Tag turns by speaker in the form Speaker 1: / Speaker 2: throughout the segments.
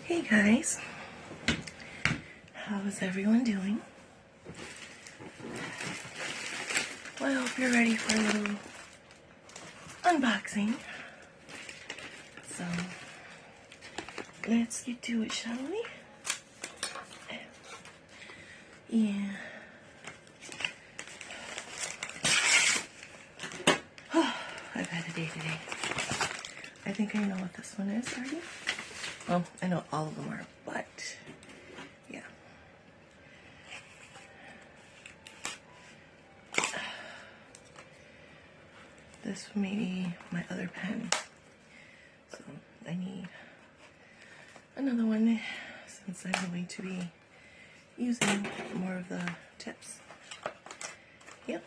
Speaker 1: Hey guys, how is everyone doing? Well, I hope you're ready for a little unboxing. So, let's get to it, shall we? Yeah. I've had a day today. I think I know what this one is already. Well, I know all of them are, but yeah. This may be my other pen. So I need another one since I'm going to be using more of the tips. Yep.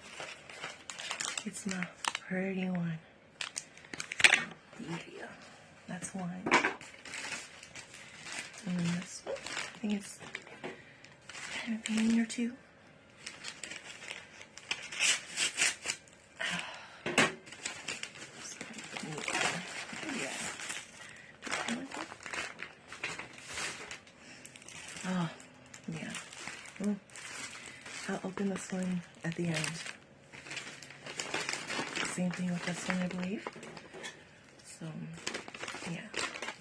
Speaker 1: It's my pretty one. Yeah. That's one. And then this one, I think it's kind of painting or two. Oh, yeah. I'll open this one at the end. Same thing with this one, I believe. So, yeah.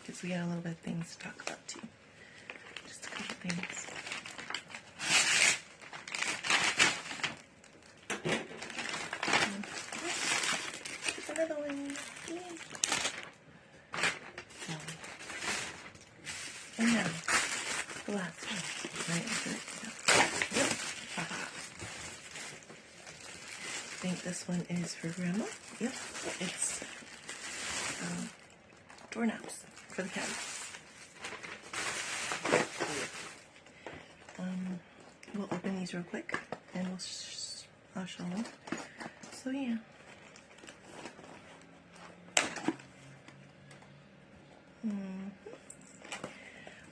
Speaker 1: Because we got a little bit of things to talk about too. Just a couple things. Another one. Yay. And now, the last one. Right after it. Yep. I think this one is for Grandma. Yep. It's doorknobs for the cat. We'll open these real quick and I'll show them. So yeah.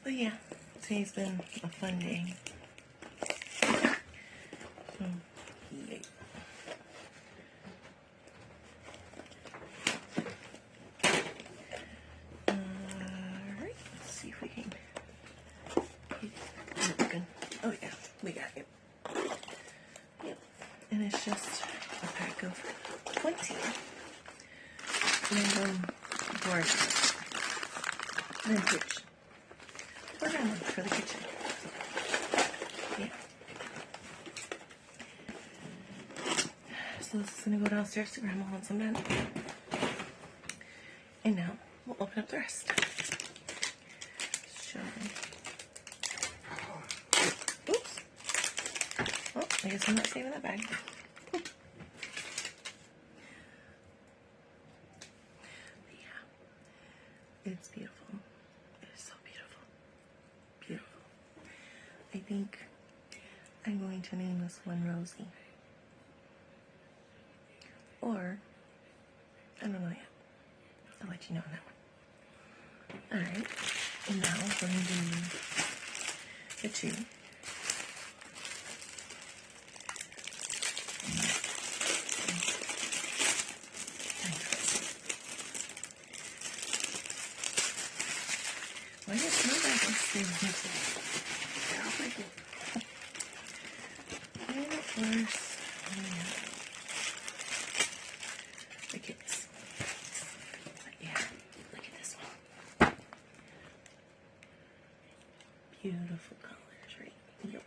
Speaker 1: But yeah, today's been a fun day. Yay. Alright, let's see if we can get it open. Oh yeah, we got it. Yep, and it's just a pack of 20 random doorknobs. Vintage. For the kitchen. Yeah. So this is gonna go downstairs to Grandma once I'm done. And now we'll open up the rest. Show them. Oops. Well, I guess I'm not saving that bag. Yeah. It's beautiful. It is so beautiful. Beautiful. I think I'm going to name this one Rosie. Or, I don't know yet. I'll let you know on that one. Alright, and now we're going to do the two. Why does it smell like this? They're all pretty good. And of course, the kids. But yeah, look at this one. Beautiful colors, right? Yep.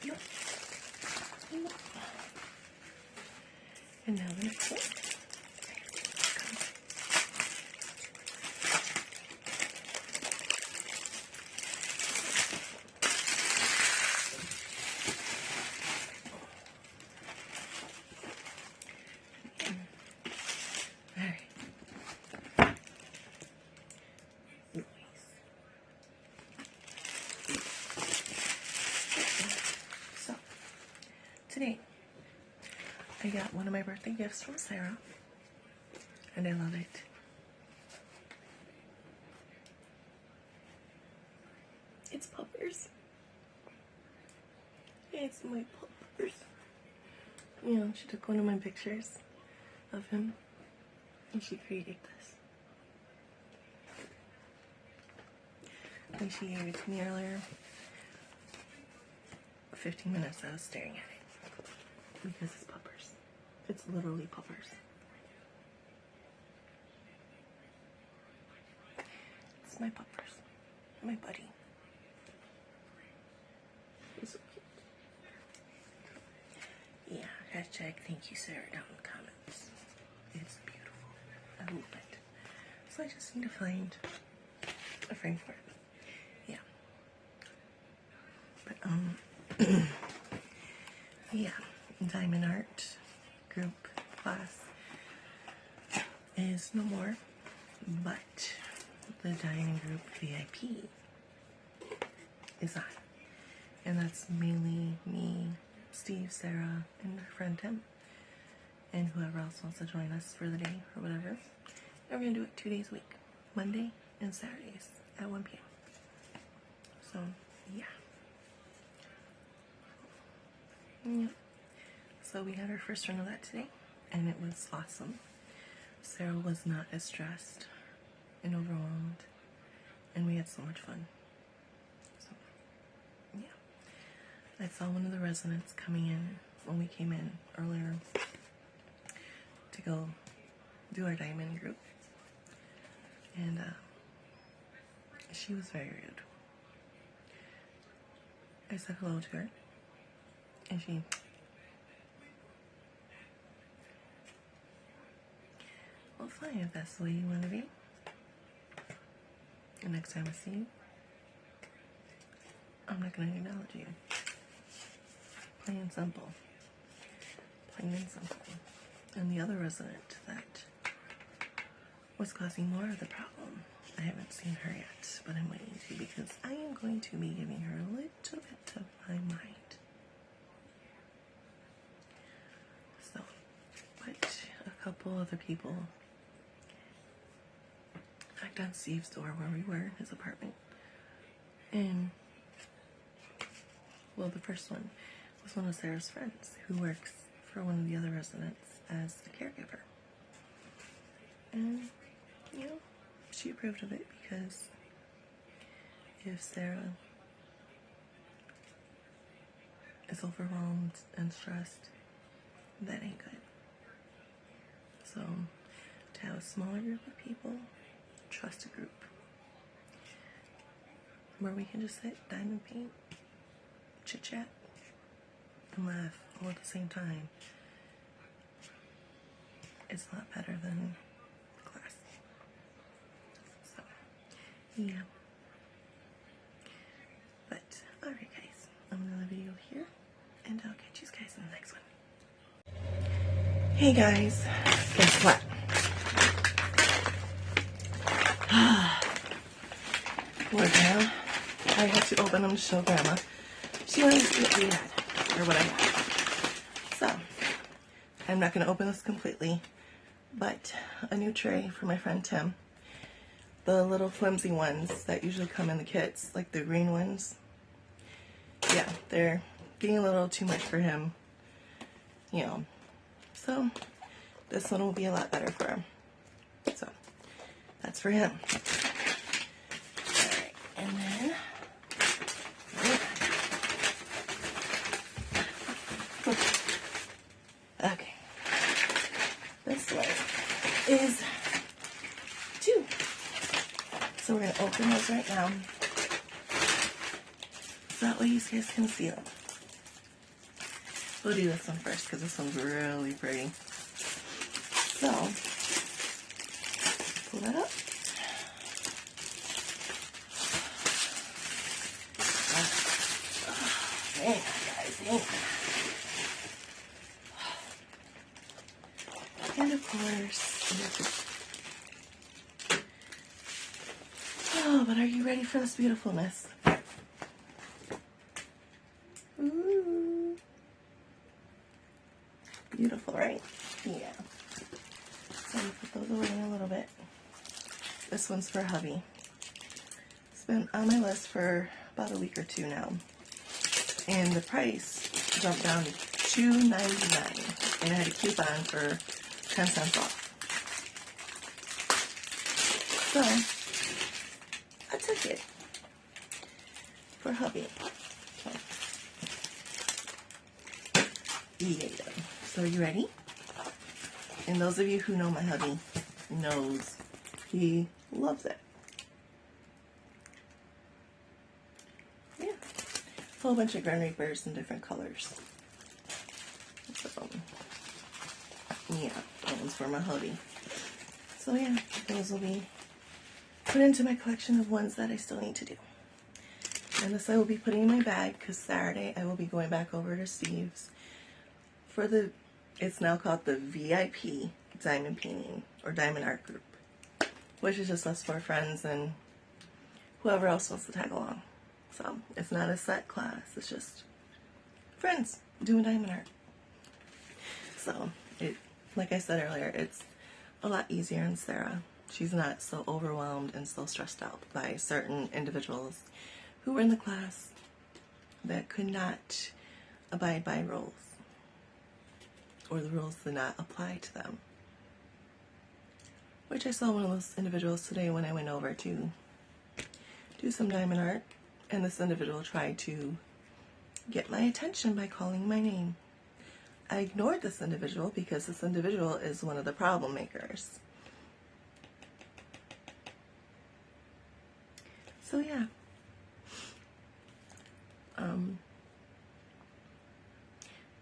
Speaker 1: Yep. Yep. And now the next one. So, today, I got one of my birthday gifts from Sarah, and I love it. It's Puppers. It's my Puppers. You know, she took one of my pictures of him, and she created this. when she gave it to me earlier, 15 minutes I was staring at it because it's puppers. It's literally puppers. It's my puppers, my buddy. He's so cute. Yeah, hashtag thank you Sarah down in the comments. It's beautiful. I love it. So I just need to find a frame for it. Yeah. But yeah, Diamond Art group class is no more, but the Diamond Group VIP is on, and that's mainly me, Steve, Sarah, and our friend Tim, and whoever else wants to join us for the day or whatever. And we're gonna do it 2 days a week, Monday and Saturdays at 1 p.m. So yeah. Yeah. So we had our first run of that today, and it was awesome. Sarah was not as stressed and overwhelmed, and we had so much fun. So yeah. I saw one of the residents coming in when we came in earlier to go do our diamond group, and she was very rude. I said hello to her, and she well, fine, if that's the way you want to be. The next time I see you, I'm not going to acknowledge you. Plain and simple. Plain and simple. And the other resident that was causing more of the problem, I haven't seen her yet, but I'm waiting to, because I am going to be giving her a little bit of my mind. So, but a couple other people knocked on Steve's door where we were, his apartment. And, well, the first one was one of Sarah's friends who works for one of the other residents as a caregiver. And, you know, she approved of it, because if Sarah is overwhelmed and stressed, that ain't good. So, to have a smaller group of people, trust a group where we can just sit, diamond paint, chit chat, and laugh all at the same time, it's a lot better than class. So, yeah. But, alright guys, I'm gonna end the video here, and I'll catch you guys in the next one. Hey guys, guess what? We're gonna, I had to open them to show Grandma. She wanted to see what we had, or what I had. So, I'm not gonna open this completely, but a new tray for my friend Tim. The little flimsy ones that usually come in the kits, like the green ones. Yeah, they're getting a little too much for him, you know. So, this one will be a lot better for him. So, that's for him. Alright, and then, okay, this one is 2. So we're going to open those right now, so that way you guys can see them. We'll do this one first, because this one's really pretty. So, pull that up. Oh, man, guys, hang on. And of course, oh, but are you ready for this beautifulness? Ooh. Beautiful, right? Yeah. So I'm gonna put those away in a little bit. This one's for hubby. It's been on my list for about a week or 2 now. And the price jumped down to $2.99. And I had a coupon for 10 cents off. So, I took it. for hubby. So, yeah. So are you ready? And those of you who know my hubby knows he loves it. Yeah. A whole bunch of Grim Reapers in different colors. So, yeah, that one's for my hubby. So yeah, those will be put into my collection of ones that I still need to do. And this I will be putting in my bag because Saturday I will be going back over to Steve's for the, it's now called the VIP Diamond Painting or Diamond Art Group, which is just us 4 friends and whoever else wants to tag along. So it's not a set class, it's just friends doing diamond art. So it, like I said earlier, it's a lot easier on Sarah. She's not so overwhelmed and so stressed out by certain individuals who were in the class that could not abide by rules, or the rules did not apply to them. Which I saw one of those individuals today when I went over to do some diamond art, and this individual tried to get my attention by calling my name. I ignored this individual because this individual is one of the problem makers. So yeah.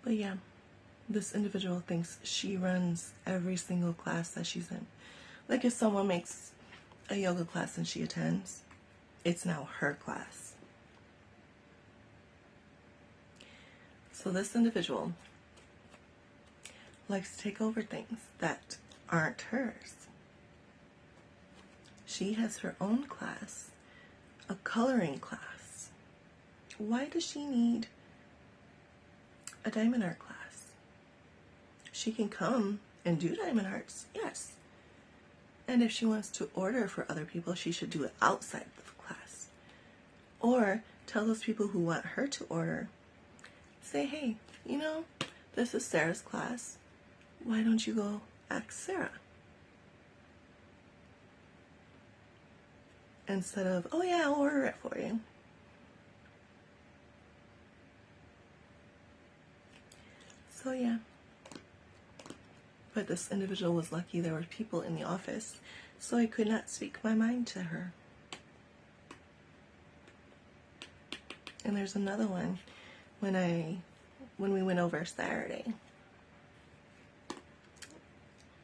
Speaker 1: But yeah, this individual thinks she runs every single class that she's in. Like if someone makes a yoga class and she attends, it's now her class. So this individual likes to take over things that aren't hers. She has her own class, a coloring class. Why does she need a diamond art class? She can come and do diamond arts, yes. And if she wants to order for other people, she should do it outside the class. Or tell those people who want her to order, say, hey, you know, this is Sarah's class. Why don't you go ask Sarah? Instead of, oh yeah, I'll order it for you. So yeah. But this individual was lucky there were people in the office, so I could not speak my mind to her. And there's another one when we went over Saturday.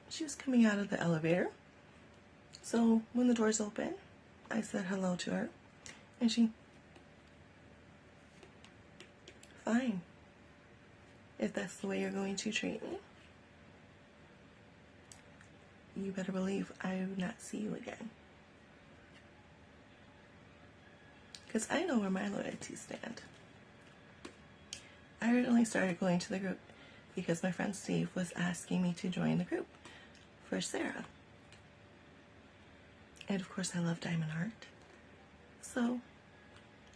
Speaker 1: She was coming out of the elevator. So when the doors open, I said hello to her, and she, fine. If that's the way you're going to treat me, you better believe I will not see you again. Because I know where my loyalties stand. I originally started going to the group because my friend Steve was asking me to join the group for Sarah. And of course I love diamond art. So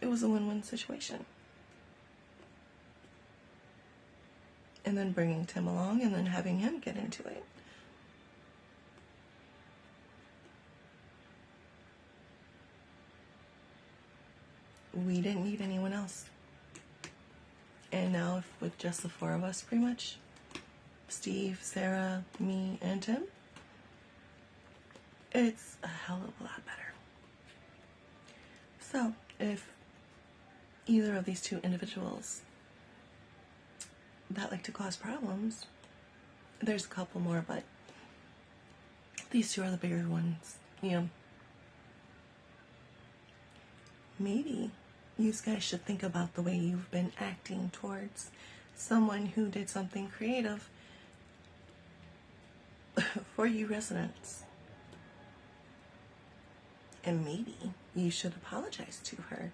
Speaker 1: it was a win-win situation. And then bringing Tim along and then having him get into it. We didn't need anyone else. And now with just the 4 of us pretty much, Steve, Sarah, me, and Tim, it's a hell of a lot better. So if either of these 2 individuals that like to cause problems, there's a couple more, but these 2 are the bigger ones, you know. Maybe you guys should think about the way you've been acting towards someone who did something creative for you residents. And maybe you should apologize to her.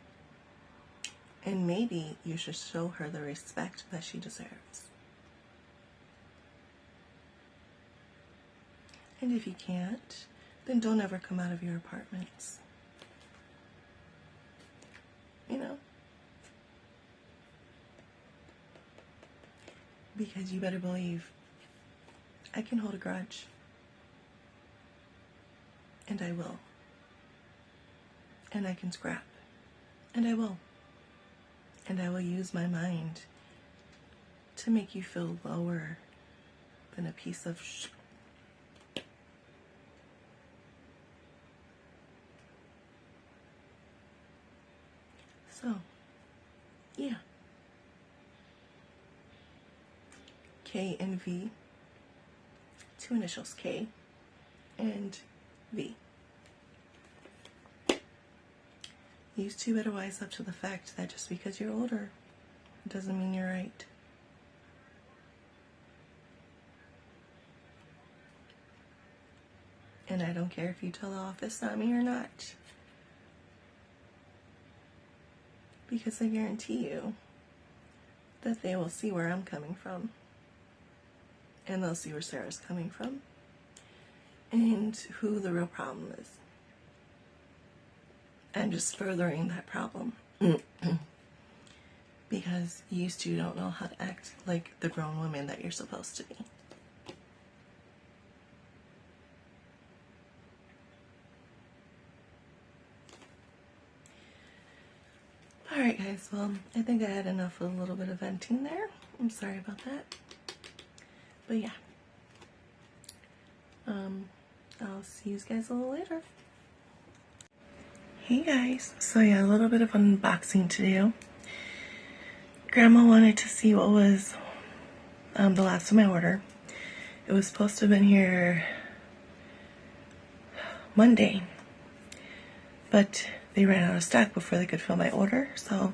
Speaker 1: And maybe you should show her the respect that she deserves. And if you can't, then don't ever come out of your apartments. You know? Because you better believe I can hold a grudge. And I will. And I can scrap. And I will. and I will use my mind to make you feel lower than a piece of So, yeah. K and V. Two initials, K and V. You two better wise up to the fact that just because you're older, it doesn't mean you're right. And I don't care if you tell the office not me or not. Because I guarantee you that they will see where I'm coming from. And they'll see where Sarah's coming from. And who the real problem is. And just furthering that problem. Because you two don't know how to act like the grown women that you're supposed to be. Alright guys, well, I think I had enough of a little bit of venting there. I'm sorry about that. But yeah. I'll see you guys a little later. Hey guys, so yeah, a little bit of unboxing to do. Grandma wanted to see what was the last of my order. It was supposed to have been here Monday, but they ran out of stock before they could fill my order, so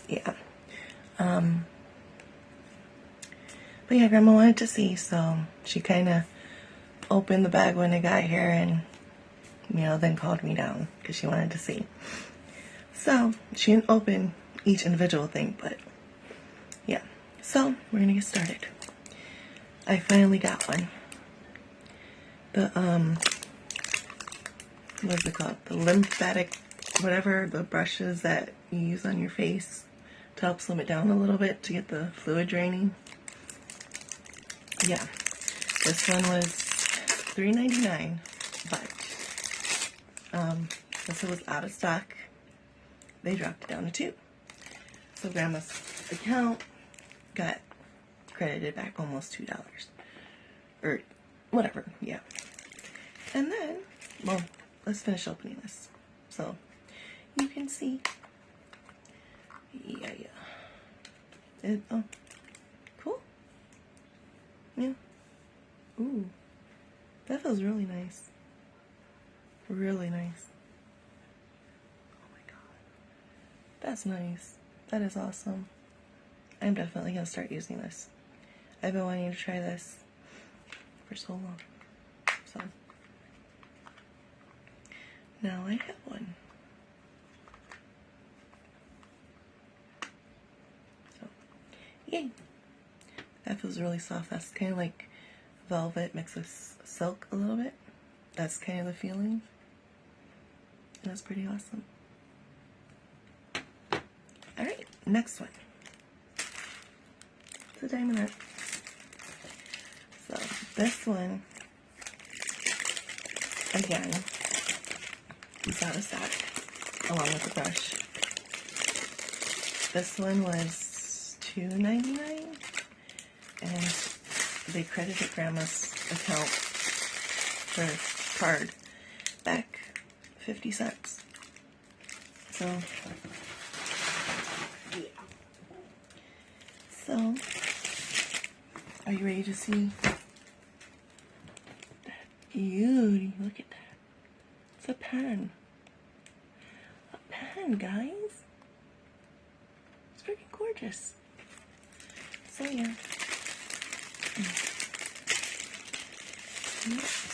Speaker 1: yeah. But yeah, Grandma wanted to see, so she kind of opened the bag when it got here and, you know, then called me down because she wanted to see. So she didn't open each individual thing, but yeah. So we're gonna get started. I finally got one. The what's it called? The lymphatic, whatever, the brushes that you use on your face to help slim it down a little bit to get the fluid draining. Yeah, this one was $3.99, but since it was out of stock, they dropped it down to $2. So Grandma's account got credited back almost $2, or whatever. Yeah, and then, well, let's finish opening this so you can see. Yeah. Oh, cool. Yeah. Ooh, that feels really nice. Really nice. Oh my god. That's nice. That is awesome. I'm definitely going to start using this. I've been wanting to try this for so long. So, now I have one. So, yay. That feels really soft. That's kind of like velvet mixed with silk a little bit. That's kind of the feeling. And that's pretty awesome. Alright, next one. It's a Diamond Art. So, this one, again, is out of stock, along with the brush. This one was $2.99, and they credited Grandma's account for card back 50 cents. So, yeah. So, are you ready to see that beauty? Look at that. It's a pen. A pen, guys. It's freaking gorgeous. So, yeah.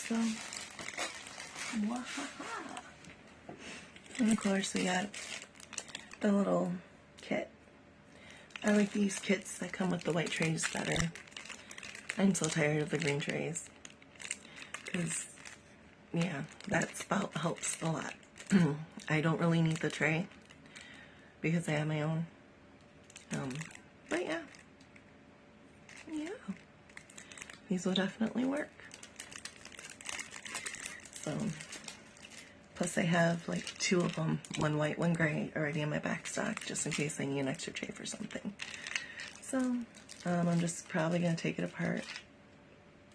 Speaker 1: So, wahaha. And of course, we got the little kit. I like these kits that come with the white trays better. I'm so tired of the green trays. Because, yeah, that spout helps a lot. I don't really need the tray because I have my own. But yeah. Yeah. These will definitely work. So, Plus I have like 2 of them, one white, one gray, already in my back stock, just in case I need an extra tray for something. So I'm just probably going to take it apart,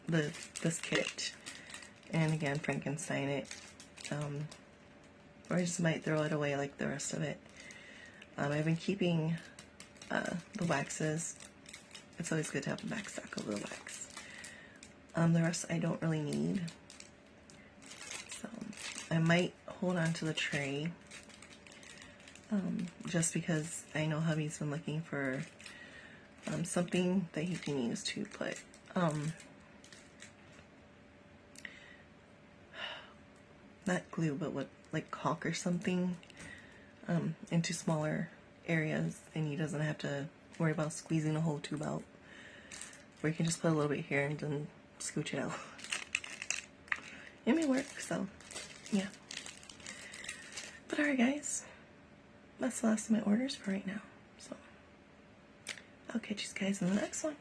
Speaker 1: this kit, and again Frankenstein it, or I just might throw it away like the rest of it. I've been keeping the waxes. It's always good to have a back stock of the wax. The rest I don't really need, so I might hold on to the tray, just because I know hubby's been looking for something that he can use to put not glue, but what, like caulk or something, into smaller areas, and he doesn't have to worry about squeezing the whole tube out, where you can just put a little bit here and then scooch it out. It may work, so yeah. But alright guys, that's the last of my orders for right now, so I'll catch you guys in the next one.